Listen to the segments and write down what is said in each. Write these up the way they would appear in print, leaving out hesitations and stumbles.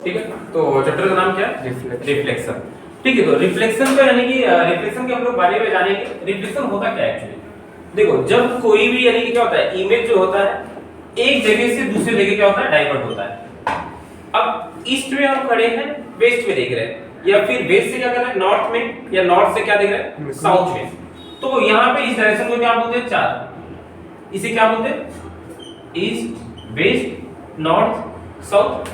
ठीक है। तो चैप्टर का नाम क्या है? रिफ्लेक्शन। ठीक है, तो रिफ्लेक्शन का यानी कि रिफ्लेक्शन के हम लोग बारे में जानेंगे। रिफ्लेक्शन होता क्या है एक्चुअली? देखो, जब कोई भी यानी कि क्या होता है, इमेज जो होता है एक जगह से दूसरी जगह क्या होता है, डाइवर्ट होता है। अब ईस्ट में हम खड़े हैं, वेस्ट में देख रहे हैं, या फिर वेस्ट से क्या कर रहे हैं, नॉर्थ में, या नॉर्थ से क्या देख रहे हैं, साउथ में। तो यहाँ पे इस डायरेक्शन को क्या बोलते हैं, चार। इसे क्या बोलते हैं, ईस्ट, वेस्ट, नॉर्थ, साउथ।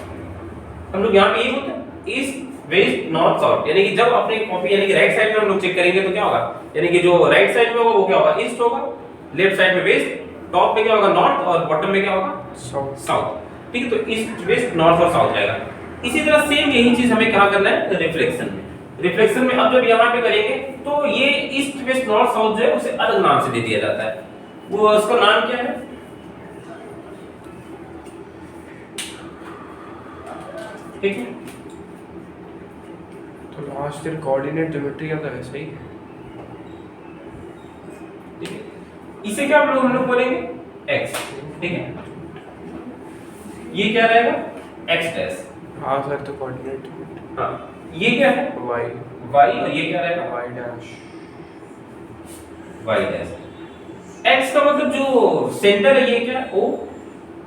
हम लोग यहाँ पे ये बोलते हैं ईस्ट, वेस्ट, नॉर्थ, साउथ। यानी कि जब अपने कॉपी यानी कि राइट साइड में हम लोग चेक करेंगे तो क्या होगा, यानी कि जो राइट साइड में होगा वो क्या होगा, ईस्ट होगा, लेफ्ट साइड में वेस्ट, टॉप में क्या होगा, नॉर्थ, और बॉटम में क्या होगा, साउथ। ठीक है, तो ईस्ट, वेस्ट, नॉर्थ और साउथ रहेगा। इसी तरह सेम यही चीज हमें क्या करना है, रिफ्लेक्शन में। रिफ्लेक्शन में अब जब यहाँ पे करेंगे तो ये ईस्ट, वेस्ट, नॉर्थ, साउथ जो है उसे अलग नाम से दे दिया जाता है। वो उसका नाम क्या है, ठीक है। तो लास्ट ईयर कोऑर्डिनेट ज्योमेट्री का तो वैसे ही है। ठीक है, इसे क्या हम लोग बोलेंगे, x। ठीक है, ये क्या रहेगा, x डैश। हाँ सर, तो कोऑर्डिनेट। हाँ, ये क्या है, y। y, और ये क्या रहेगा, y dash. y dash. x का मतलब जो सेंटर है ये क्या है, o।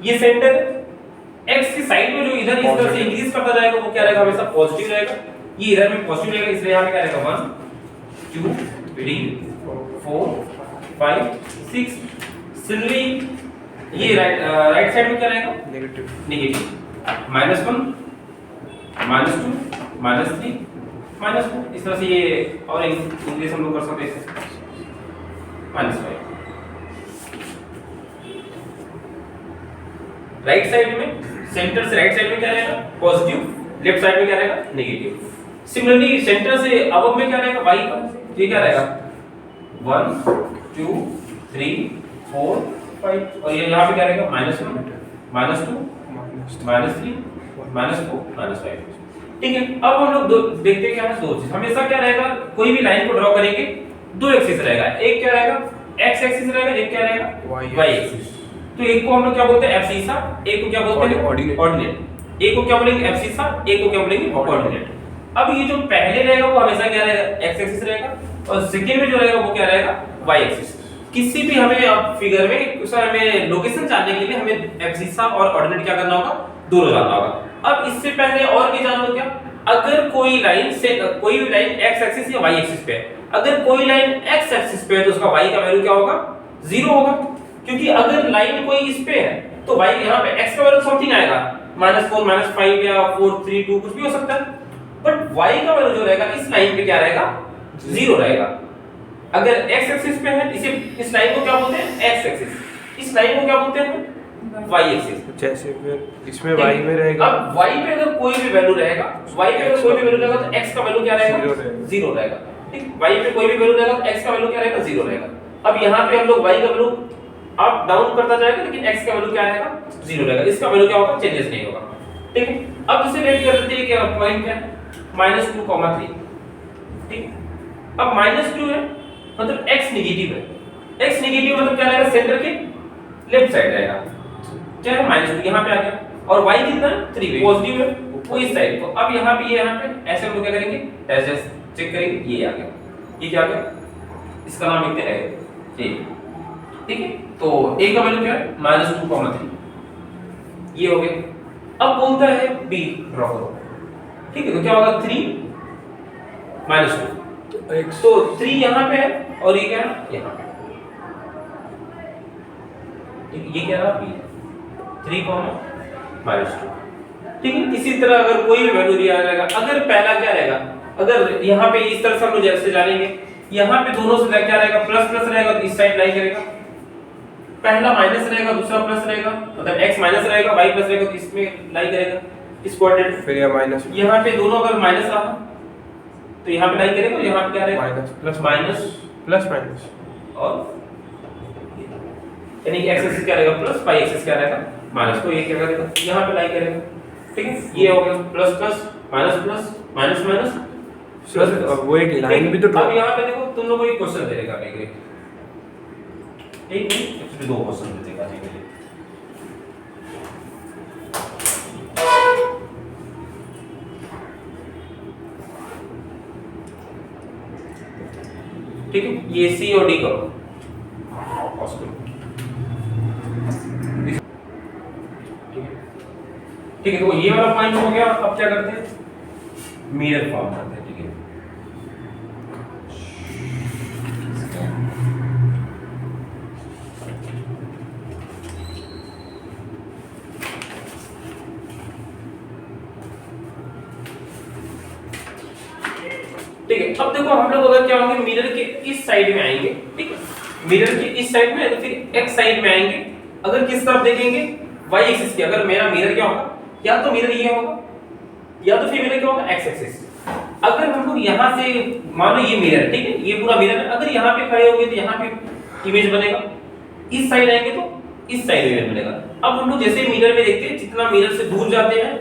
ये सेंटर है। x की साइड में जो इधर इस तरह से इंक्रीज करता जाएगा वो क्या रहेगा, हमेशा पॉजिटिव रहेगा। ये इधर में पॉजिटिव रहेगा, इसलिए यहाँ पे क्या रहेगा, 1 2 3 4 5 6। सिमिलरली ये राइट साइड में क्या रहेगा, नेगेटिव। नेगेटिव, -1 -2 -3 -4। इस तरह से ये और इंक्रीज हम लोग कर सकते हैं, -5। राइट साइड में, सेंटर से राइट साइड में क्या रहेगा, पॉजिटिव, लेफ्ट साइड में क्या रहेगा, नेगेटिव। सिमिलरली सेंटर से अबव में क्या रहेगा, y का, ये क्या रहेगा, 1 2 3 4 5, और ये यहाँ पे क्या रहेगा, -1 -2 -3 -4 -5। ठीक है, अब हम लोग देखते हैं क्या है, दो चीज हमेशा क्या रहेगा, कोई भी लाइन को ड्रॉ करेंगे दो एक्सिस रहेगा, एक क्या रहेगा, x एक्सिस रहेगा, एक क्या रहेगा, y एक्सिस। तो एक को हम लोग क्या बोलते हैं, एब्सिसा, एक को क्या बोलते हैं, ऑर्डिनेट। एक को क्या बोलेंगे, एब्सिसा, एक को क्या बोलेंगे, ऑर्डिनेट। अब ये जो पहले रहेगा वो हमेशा क्या रहेगा, x एक्सिस रहेगा, और सेकंड में जो रहेगा वो क्या रहेगा, y एक्सिस। किसी भी हमें अब फिगर में सर हमें लोकेशन जानने के लिए हमें एब्सिसा और ऑर्डिनेट क्या करना होगा, दोनों जानना होगा। अब इससे पहले और भी जानो क्या, अगर कोई लाइन से कोई भी लाइन x एक्सिस या y एक्सिस पे है, अगर कोई लाइन x एक्सिस पे है तो उसका y का वैल्यू क्या होगा, 0 होगा। क्योंकि अगर लाइन कोई इस पे है तो y यहाँ पे x का वैल्यू समथिंग आएगा, -4 -5 या 4 3 2 कुछ भी हो सकता है, बट y का वैल्यू जो रहेगा इस लाइन पे क्या रहेगा, 0 रहेगा। अगर x एक्सिस पे है, इसे इस लाइन को क्या बोलते हैं, x एक्सिस, इस लाइन को क्या बोलते हैं, y एक्सिस। जैसे फिर इसमें y में रहेगा, अब y पे अगर कोई भी वैल्यू रहेगा, y पे अगर कोई भी वैल्यू रहेगा तो x का वैल्यू क्या रहेगा, 0 रहेगा। ठीक, y पे कोई भी वैल्यू रहेगा तो x का वैल्यू क्या रहेगा, 0 रहेगा। अब यहाँ पे हम लोग y का वैल्यू अप डाउन करता जाएगा, लेकिन x का वैल्यू क्या रहेगा, 0 रहेगा। इसका वैल्यू क्या होगा, चेंजेस नहीं होगा। ठीक है, अब इसे रेट कर देते हैं, क्या पॉइंट क्या है, -2, 3। ठीक, अब -2 है मतलब x नेगेटिव है। x नेगेटिव मतलब क्या रहेगा, सेंटर के लेफ्ट साइड रहेगा, क्या है, -2 यहाँ पे आ गया, और y कितना है, 3 पॉजिटिव है वो इस साइड। तो अब यहाँ पे ये यहाँ पे ऐसे हम लोग क्या करेंगे, ऐसे चेक करेंगे, ये आ गया, ये क्या आ गया, इसका नाम लिखते हैं a। ठीक है, तो a का वैल्यू क्या है, -2, 3, ये हो गया। अब बोलता है b ड्रॉ करो। ठीक है, तो क्या होगा, 3 -2, तो 3 यहाँ पे है और ये क्या है, यहाँ पे। ये क्या रहा, b 3, -2। ठीक है, इसी तरह अगर कोई भी वैल्यू दिया जाएगा, अगर पहला क्या रहेगा, अगर यहाँ पे इस तरह से हम लोग जैसे जानेंगे, यहाँ पे दोनों से क्या रहेगा, प्लस प्लस रहेगा तो इस साइड लाई करेगा, पहला माइनस रहेगा दूसरा प्लस रहेगा, मतलब x माइनस रहेगा y प्लस रहेगा तो इसमें लाई करेगा इस कोऑर्डिनेट। फिर ये माइनस, यहाँ पे दोनों अगर माइनस रहा तो यहाँ पे लाई करेगा, यहाँ पे क्या रहेगा, माइनस प्लस माइनस, और यानी कि x एक्सिस क्या रहेगा प्लस, y एक्सिस क्या रहेगा माइनस, तो ये क्या करेगा, यहाँ पे लाई करेगा। ठीक है, ये हो गया plus plus minus plus minus minus plus. अब वो एक लाइन भी तो, अब यहाँ पे देखो तुम लोगों को एक क्वेश्चन दे देगा मेरे, एक नहीं एक्चुअली 2 क्वेश्चन दे देगा मेरे लिए। ठीक है, ये सी और डी करो, पॉज करो, ठीक है। तो ये वाला पॉइंट हो गया। अब क्या करते हैं, मिरर फॉर्म करते हैं, ठीक है। ठीक है, अब देखो हम लोग अगर क्या होंगे, मिरर के इस साइड में आएंगे, ठीक है, मिरर के इस साइड में, तो फिर एक्स साइड में आएंगे। अगर किस तरफ देखेंगे, वाई एक्सिस की, अगर मेरा मिरर क्या होगा, या तो मिरर ये होगा, या तो फिर मिरर क्या होगा, एक्स एक्सिस। अगर हम लोग यहां से मान लो ये मिरर, ठीक है, ये पूरा मिरर है, अगर यहां पे खड़े होंगे तो यहां पे इमेज बनेगा, इस साइड आएंगे तो इस साइड इमेज बनेगा। अब हम लोग जैसे मिरर में देखते हैं, जितना मिरर से दूर जाते हैं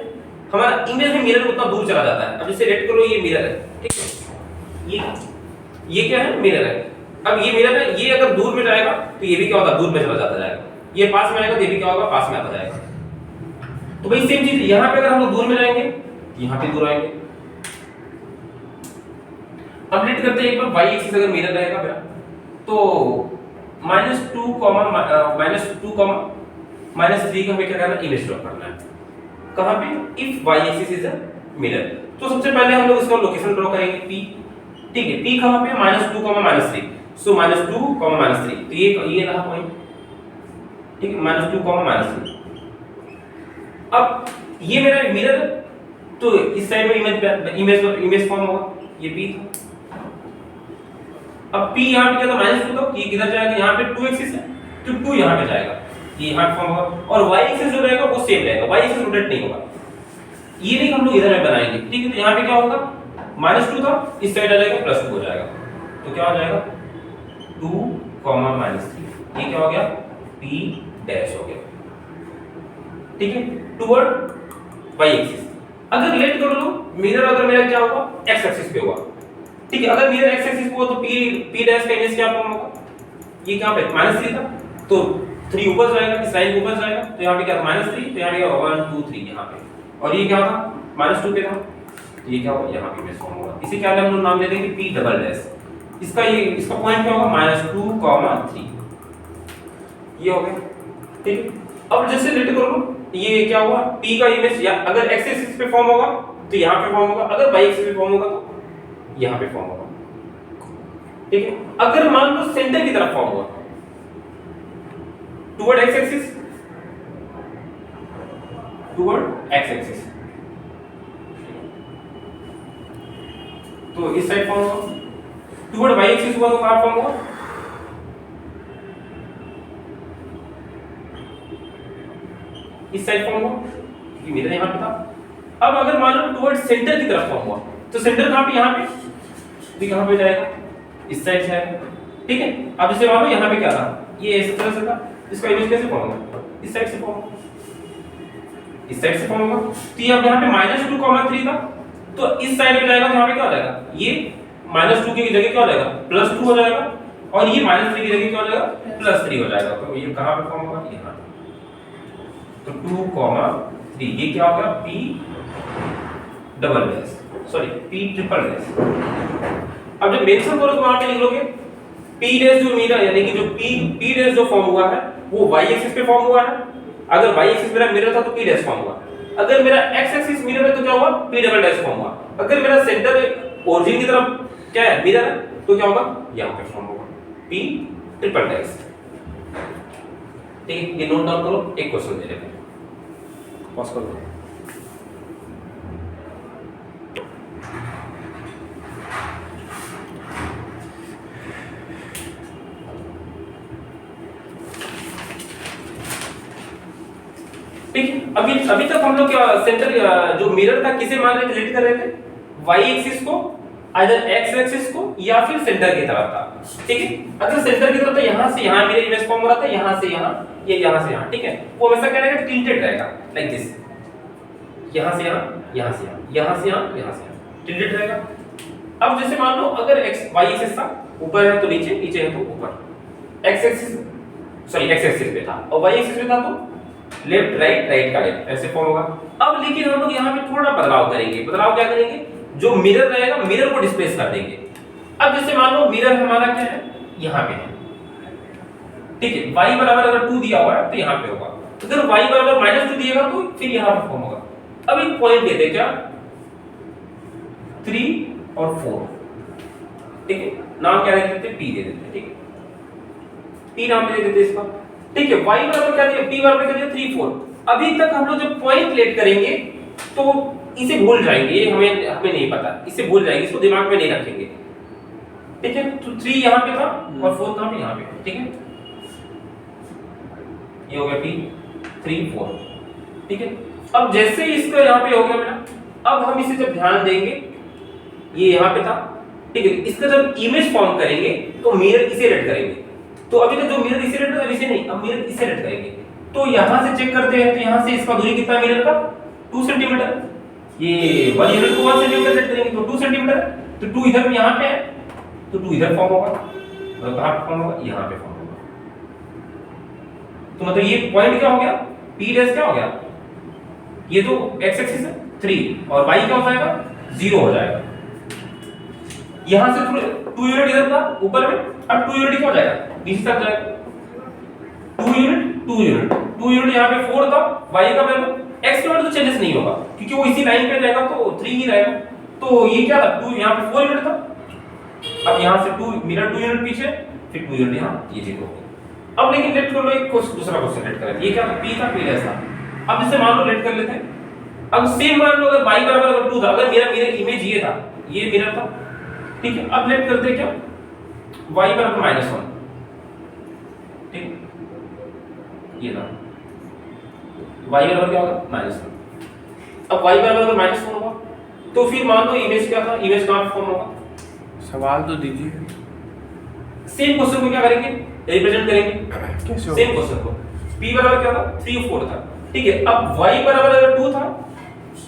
हमारा इमेज में मिरर उतना दूर चला जाता है। अब जैसे रेड करो, ये मिरर है, ठीक है, ये क्या है, मिरर है। अब ये मिरर है, ये अगर दूर में जाएगा तो ये भी क्या होगा, दूर में चला जाता जाएगा। ये पास में आएगा तो ये भी क्या होगा, पास में आता जाएगा। तो भाई सेम चीज यहां पे, अगर हम लोग दूर में जाएंगे यहां पे दूर आएंगे। अब लेट करते हैं एक बार, y एक्सिस अगर मिरर रहेगा मेरा, तो -2, -2, -3 का हमें क्या करना है, इमेज ड्रॉ करना है। कहां पे, if y axis is a mirror. तो सबसे पहले हम लोग इसका लोकेशन ड्रॉ करेंगे p, ठीक है। p कहां पे, -2, -3, सो -2, -3, तो ये रहा पॉइंट, ठीक है, -2, -3। अब ये मेरा मिरर है, तो इस साइड में इमेज फॉर्म होगा, ये p था। अब p यहां पे क्या था, -2 था, ये किधर जाएगा, यहां पे 2 एक्सिस है तो 2 यहां पे जाएगा, ये यहां फॉर्म होगा। और y एक्सिस जो रहेगा वो सेम रहेगा, y एक्सिस रोटेट नहीं होगा। ये नहीं हम लोग इधर में बनाएंगे, ठीक है। तो यहां पे क्या होगा, -2 था, इस साइड आ जाएगा, +2 हो जाएगा, तो क्या हो जाएगा, 2, -3, ये क्या हो गया, p डैश हो गया, ठीक है, टुवर्ड y एक्सिस। अगर लेट कर लो, मिरर अगर मेरा क्या होगा, x एक्सिस पे होगा, ठीक है। अगर मिरर x एक्सिस पे हो तो p डैश का इमेज क्या फॉर्म होगा, ये क्या पे -3 था, तो 3 ऊपर जाएगा, इस लाइन ऊपर जाएगा, तो यहां पे क्या था, -3, तो यहां पे क्या होगा, 1 2 3 यहां पे। और ये क्या था, -2 पे था, तो ये क्या होगा, यहां पे इमेज फॉर्म होगा। इसी क्या हम लोग नाम दे देंगे p डबल डैश। इसका पॉइंट क्या होगा, -2, 3, ये हो गया, ठीक है। अब जैसे लेट कर लो, ये क्या हुआ, p का इमेज या अगर x एक्सिस पे फॉर्म होगा तो यहां पे फॉर्म होगा, अगर y एक्सिस पे फॉर्म होगा तो यहां पे फॉर्म होगा, ठीक है। अगर मान लो सेंटर की तरफ फॉर्म हुआ, toward x axis, toward x axis, तो इस साइड फॉर्म होगा। टुवर्ड y एक्सिस हुआ तो कहां फॉर्म होगा, इस साइड फॉर्म हुआ, क्योंकि मेरा यहां पे था। अब अगर मान लो टुवर्ड सेंटर की तरफ फॉर्म हुआ, तो सेंटर कहां पे, यहां पे, तो कहां पे जाएगा, इस साइड से आएगा, ठीक है। अब जैसे मान लो यहां पे क्या था, ये इस तरह से था, इसका इमेज कैसे फॉर्म होगा, इस साइड से फॉर्म होगा, इस साइड से फॉर्म होगा। तो ये अब यहां पे -2, 3 था, तो इस साइड में जाएगा तो यहां पे क्या हो जाएगा, ये -2 की जगह क्या हो जाएगा, +2 हो जाएगा, और ये -3 की जगह क्या हो जाएगा, +3 हो जाएगा। तो ये कहां पे फॉर्म होगा, यहां। तो 2, 3, ये क्या होगा, p double dash, sorry p triple dash. अब जब मेंशन करो तो वहां पे लिख लोगे p डैश जो मेरा, यानी कि जो p डैश जो फॉर्म हुआ है वो y एक्सिस पे फॉर्म हुआ है। अगर y एक्सिस मेरा मिरर था तो p डैश फॉर्म हुआ, अगर मेरा x एक्सिस मिरर है तो क्या हुआ, p डबल डैश फॉर्म हुआ। अगर मेरा सेंटर ओरिजिन की तरफ क्या है, मिरर है, तो क्या होगा, यहां पे फॉर्म होगा, p ट्रिपल डैश, ठीक है। ये नोट डाउन करो, एक क्वेश्चन दे लेते हैं, पॉज कर दो। ठीक है, अभी तक हम लोग क्या सेंटर जो मिरर था किसे मान रहे थे, रिलेट कर रहे थे, y एक्सिस को, आइदर x एक्सिस को या फिर सेंटर की तरफ था, ठीक है। अगर सेंटर की तरफ था, यहां से यहां मेरा इमेज फॉर्म हो रहा था, यहां से यहां, ये यहां से यहां, ठीक है। वो हमेशा क्या रहेगा, टिल्टेड रहेगा, लाइक दिस, यहां से यहां, यहां से यहां, यहां से यहां, यहां से यहां, टिल्टेड रहेगा। अब जैसे मान लो अगर y एक्सिस था, ऊपर है तो नीचे, नीचे है तो ऊपर, x axis, sorry x axis पे था और y एक्सिस पे था तो लेफ्ट राइट, राइट का लेफ्ट, ऐसे फॉर्म होगा। अब लेकिन हम लोग यहाँ पे थोड़ा बदलाव करेंगे। बदलाव क्या करेंगे, जो मिरर रहेगा मिरर को डिस्प्लेस कर देंगे। अब जैसे मान लो मिरर हमारा क्या है, यहाँ पे है, ठीक है। y बराबर अगर 2 दिया हुआ है तो यहाँ पे होगा, अगर y बराबर -2 दिएगा तो फिर यहाँ पे फॉर्म होगा। अब एक पॉइंट देते हैं क्या, 3 और 4, ठीक है। नाम क्या दे देते हैं, p दे देते हैं, ठीक है, p नाम दे देते हैं इसका, ठीक है। y बराबर क्या दिया, p बराबर क्या दिया, 3 4। अभी तक हम लोग जब पॉइंट लेट करेंगे तो इसे भूल जाएंगे, ये हमें नहीं पता, इसे भूल जाएंगे, इसको दिमाग में नहीं रखेंगे, ठीक है। तो 3 यहाँ पे था और 4 था यहाँ पे, ठीक है। ये हो गया p 3 4, ठीक है। अब जैसे ही इसका यहाँ पे हो गया बेटा, अब हम इसे जब ध्यान देंगे, ये यहाँ पे था, ठीक है। इसका जब इमेज फॉर्म करेंगे तो मिरर इसे रेड करेंगे, तो अभी तक जो मिरर इसे रेड था, इसे नहीं, अब मिरर इसे रेड करेंगे। तो यहाँ से चेक करते हैं, तो यहाँ से इसका दूरी कितना मिरर का, 2 सेंटीमीटर। ये 1 यूनिट को 1 सेंटीमीटर रेड करेंगे तो 2 सेंटीमीटर, तो 2 इधर में यहाँ पे है तो 2 इधर फॉर्म होगा, मतलब कहाँ पे फॉर्म होगा, यहाँ पे फॉर्म होगा। तो मतलब ये पॉइंट क्या हो गया, p डैश क्या हो गया, ये तो x एक्सिस है 3 और y क्या हो जाएगा, 0 हो जाएगा। यहां से 2 यूनिट इधर था ऊपर में, अब 2 यूनिट क्या हो जाएगा, नीचे तक जाएगा, 2 यूनिट 2 यूनिट 2 यूनिट, यहाँ पे 4 था, y का वैल्यू, x का वैल्यू तो चेंजेस नहीं होगा क्योंकि वो इसी लाइन पे रहेगा तो 3 ही रहेगा। तो ये क्या था, 2 यहाँ पे 4 यूनिट था, अब यहाँ से 2 मिरर 2 यूनिट पीछे, फिर 2 यूनिट यहाँ, ये 0 हो गया। अब लेकिन लेट कर लो, एक दूसरा क्वेश्चन लेट करें, ये क्या था, p था, p डैश था। अब जैसे मान लो लेट कर लेते हैं, अब सेम मान लो अगर y बराबर अगर 2 था, अगर मेरा मिरर इमेज ये था, ये मिरर था, ठीक है। अब लेट करते हैं क्या, y बराबर -1, ठीक, ये था y बराबर क्या होगा, -1। अब y बराबर अगर -1 होगा तो फिर मान लो इमेज क्या था, इमेज कहां फॉर्म होगा, सवाल तो दीजिए। सेम क्वेश्चन को क्या करेंगे, रिप्रेजेंट करेंगे, कैसे सेम क्वेश्चन को, p बराबर क्या था, 3 4 था, ठीक है। अब y बराबर अगर 2 था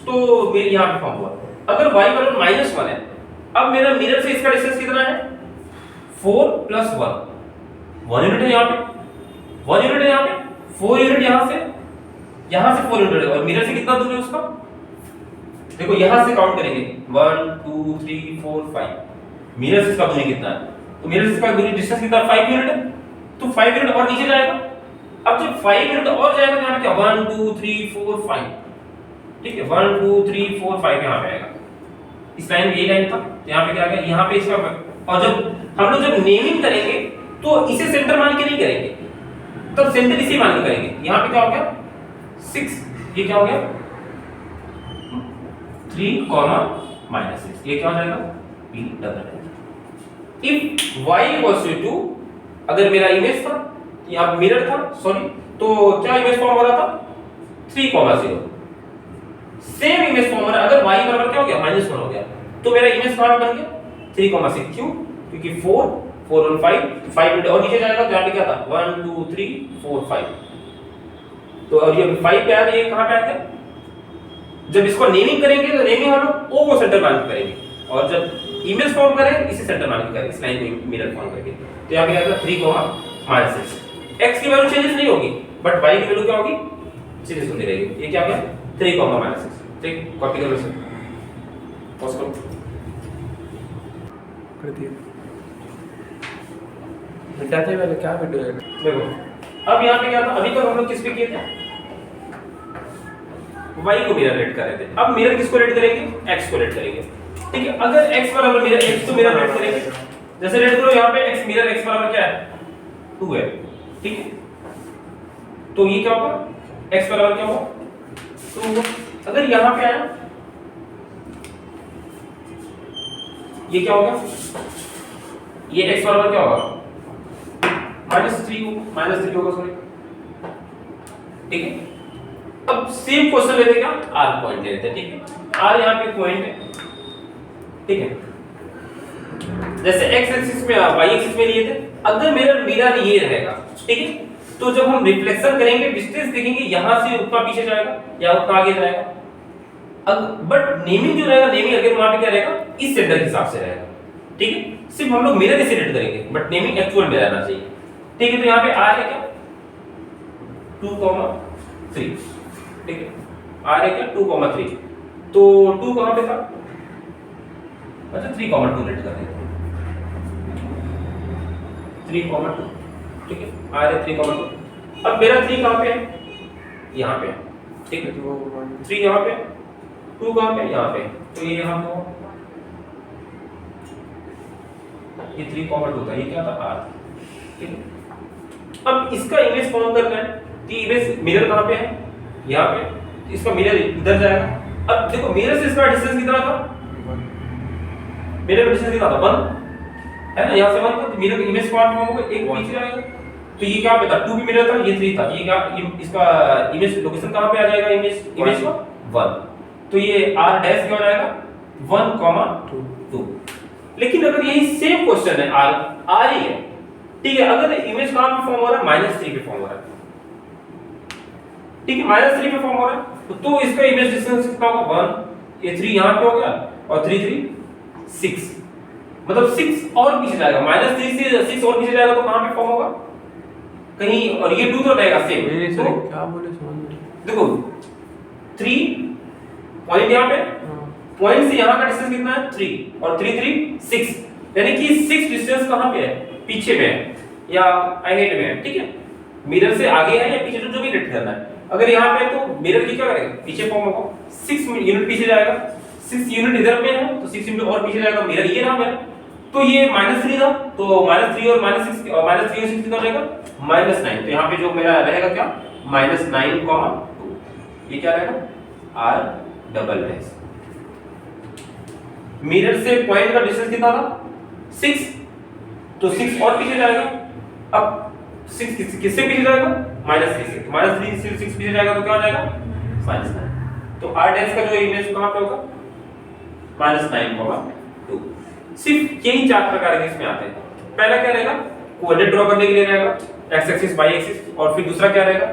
तो मेरे यहाँ पे फॉर्म हुआ, अगर y बराबर -1 है, अब मेरा मिरर से इसका डिस्टेंस कितना है, 4 + 1 यूनिट है यहाँ पे, 1 यूनिट है यहाँ पे, 4 यूनिट यहाँ से 4 यूनिट है, और मिरर से कितना दूर है उसका, देखो यहाँ से काउंट करेंगे 1 2 3 4 5, मिरर से इसका दूरी कितना है, तो मिरर से इसका दूरी डिस्टेंस कितना है, 5 यूनिट है, तो 5 यूनिट और नीचे जाएगा। अब जब 5 यूनिट और जाएगा तो यहाँ पे क्या, 1 2 3 4 5, ठीक है, 1 2 3 4 5 यहाँ पे आएगा, इस लाइन में ये लाइन था, यहाँ पे क्या आ गया, यहाँ पे इसका, और जब हम लोग जब नेमिंग करेंगे तो इसे सेंटर मान के नहीं करेंगे, तब सेंटर इसी मान के करेंगे। यहाँ पे क्या हो गया 6, ये क्या हो गया 3, -6, ये क्या हो जाएगा, p double. If y equals to 2, अगर मेरा इमेज था, यहाँ मिरर था, सॉरी, तो क्या इमेज फॉर्म हो रहा था, 3, 0। सेम इमेज फॉर्म हो रहा है, अगर y बराबर क्या हो गया, -1 हो गया, तो मेरा इमेज फॉर्म बन गया 3, 6, क्यों, क्योंकि 4 4 1 5 यूनिट और नीचे जाएगा तो यहाँ पे क्या था, 1 2 3 4 5, तो अब ये 5 पे आया, तो ये कहाँ पे आ गया, जब इसको नेमिंग करेंगे तो नेमिंग हम लोग o को सेंटर मान के करेंगे, और जब इमेज फॉर्म करें इसे सेंटर मान के करेंगे, इस लाइन को मिरर फॉर्म करके, तो यहाँ पे आएगा 3, -6, x की वैल्यू चेंजेस नहीं होगी, बट y की वैल्यू क्या होगी, चेंजेस होती रहेगी। ये क्या हो गया 3, -6, ठीक, कॉपी कर लो सर, पॉज करो, कर दिया। मिटाते वाले क्या वीडियो है, देखो अब यहाँ पे क्या था, अभी तक हम लोग किस पे किए थे, y को मिरर रेड कर रहे थे, अब मिरर किसको रेड करेंगे, x को रेड करेंगे, ठीक है। अगर x बराबर मिरर, x को मिरर रेड करेंगे, जैसे रेड करो यहाँ पे x मिरर x बराबर क्या है, 2 है, ठीक है। तो ये क्या होगा, x बराबर क्या होगा, तो अगर यहाँ पे आया, ये क्या होगा, ये x बराबर क्या होगा, -3 होगा, सॉरी, ठीक है। अब सेम क्वेश्चन लेते क्या, r पॉइंट ले लेते हैं, ठीक है, r यहाँ पे पॉइंट है, ठीक है। जैसे x एक्सिस में y एक्सिस में लिए थे, अगर मेरा मिरर ये रहेगा, ठीक है, तो जब हम रिफ्लेक्शन करेंगे डिस्टेंस देखेंगे, यहां से उतना पीछे जाएगा या उतना आगे जाएगा, बट नेमिंग जो रहेगा, नेमिंग अगर वहां पे क्या रहेगा, इस सेंटर के हिसाब से रहेगा, ठीक है। सिर्फ हम लोग मिरर इसे रेड करेंगे, बट नेमिंग एक्चुअल में रहना चाहिए, ठीक है। तो यहाँ पे r है क्या, 2, 3, ठीक है, r है क्या 2, 3, तो 2 कहां पे था, अच्छा 3, 2 रेड कर देते हैं, 3,2, ठीक है, R है 3,2। अब मेरा 3 कहाँ पे है, यहाँ पे है, ठीक है, 3 यहाँ पे, 2 कहाँ पे, यहाँ पे, तो ये यहाँ पे हो, ये 3,2 था, ये क्या था R, ठीक है। अब इसका इमेज फॉर्म करना है, तो इमेज मिरर कहाँ पे है, यहाँ पे, इसका मिरर इधर जाएगा। अब देखो मिरर से इसका डिस्टेंस कितना था, मिरर का डिस्टेंस कितना था 1 है ना, यहाँ से 1 था, तो मिरर का इमेज फॉर्म होगा, एक पीछे जाएगा, तो ये क्या पे था 2 भी मिरर था, ये 3 था, ये क्या इसका इमेज लोकेशन कहाँ पे आ जाएगा, इमेज का 1, तो ये r डैश क्या हो जाएगा 1,2। लेकिन अगर यही सेम क्वेश्चन है r ही है, ठीक है, अगर इमेज कहाँ पे फॉर्म हो रहा है -3 पे फॉर्म हो रहा है, ठीक है, -3 पे फॉर्म हो रहा है, तो इसका इमेज डिस्टेंस कितना होगा 1, ये 3 यहाँ पे हो गया और 3 3 6, मतलब 6 और पीछे जाएगा, -3 से 6 और पीछे जाएगा तो कहाँ पे फॉर्म होगा कहीं, और ये 2 तो रहेगा सेम, तो क्या बोले समझ में? देखो 3 पॉइंट यहाँ पे, पॉइंट से यहाँ का डिस्टेंस कितना है 3 और 3 3 6, यानी कि 6 डिस्टेंस कहाँ पे है, पीछे में है या अहेड में है, ठीक है, मिरर से आगे है या पीछे, जो भी नेट करना है। अगर यहाँ पे तो मिरर की क्या करेगा, पीछे फॉर्म होगा, 6 यूनिट पीछे जाएगा, 6 यूनिट इधर में है तो 6 यूनिट और पीछे जाएगा, मिरर ये रहा मेरा, तो ये -3 था, तो -3 और -6 और -3 और 6 कितना हो जाएगा -9, तो यहाँ पे जो मेरा रहेगा क्या -9,2, ये क्या रहेगा r डबल डैश। मिरर से पॉइंट का डिस्टेंस कितना था 6, तो 6 और पीछे जाएगा, अब 6 किससे पीछे जाएगा -3 से, -3 से 6 पीछे जाएगा तो क्या हो जाएगा -9, तो r डैश का जो इमेज कहां पे होगा -9,2। सिर्फ यही 4 प्रकार के इसमें आते हैं। पहला क्या रहेगा, कोऑर्डिनेट ड्रॉ करने के लिए रहेगा, x एक्सिस y एक्सिस, और फिर दूसरा क्या रहेगा,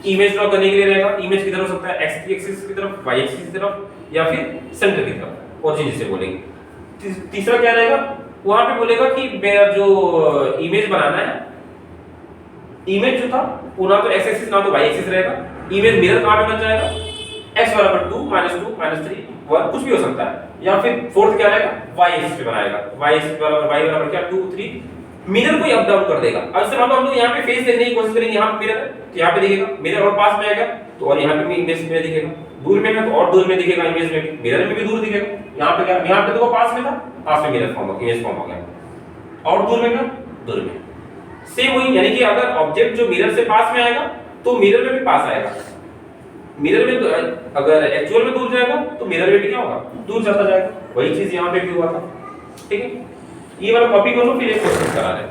इमेज ड्रॉ करने के लिए रहेगा, इमेज किधर हो सकता है x की एक्सिस की तरफ, y एक्सिस की तरफ या फिर सेंटर की तरफ, ओरिजिन जिसे बोलेंगे। तीसरा क्या रहेगा, वहां पे बोलेगा कि मेरा जो इमेज बनाना है, इमेज जो था वो ना तो x एक्सिस ना तो y एक्सिस रहेगा, इमेज मिरर कहां पे बन जाएगा x बराबर 2 -2 -3 1 कुछ भी हो सकता है, या फिर फोर्थ क्या रहेगा y एक्सिस पे बनाएगा, y एक्सिस बराबर y बराबर क्या 2 3, मिरर को अप डाउन कर देगा। अब से हम लोग यहां पे फेस देखने की कोशिश करेंगे, यहां पे मिरर है तो यहां पे दिखेगा, मिरर और पास में आएगा तो और यहां पे भी इमेज में दिखेगा, दूर में है तो और दूर में दिखेगा, इमेज में भी, मिरर में भी दूर दिखेगा। यहां पे क्या, यहां पे तो वो पास में था, पास में मिरर फॉर्म हो गया, इमेज फॉर्म हो गया, और दूर में क्या, दूर में सेम वही, यानी कि अगर ऑब्जेक्ट जो मिरर से पास में आएगा तो मिरर में भी पास आएगा, मिरर में तो अगर एक्चुअल में दूर जाएगा तो मिरर में भी क्या होगा दूर जाता जाएगा, वही चीज यहां पे भी हुआ था, ठीक है। ये वाला कॉपी कर लो, फिर एक क्वेश्चन करा रहे हैं।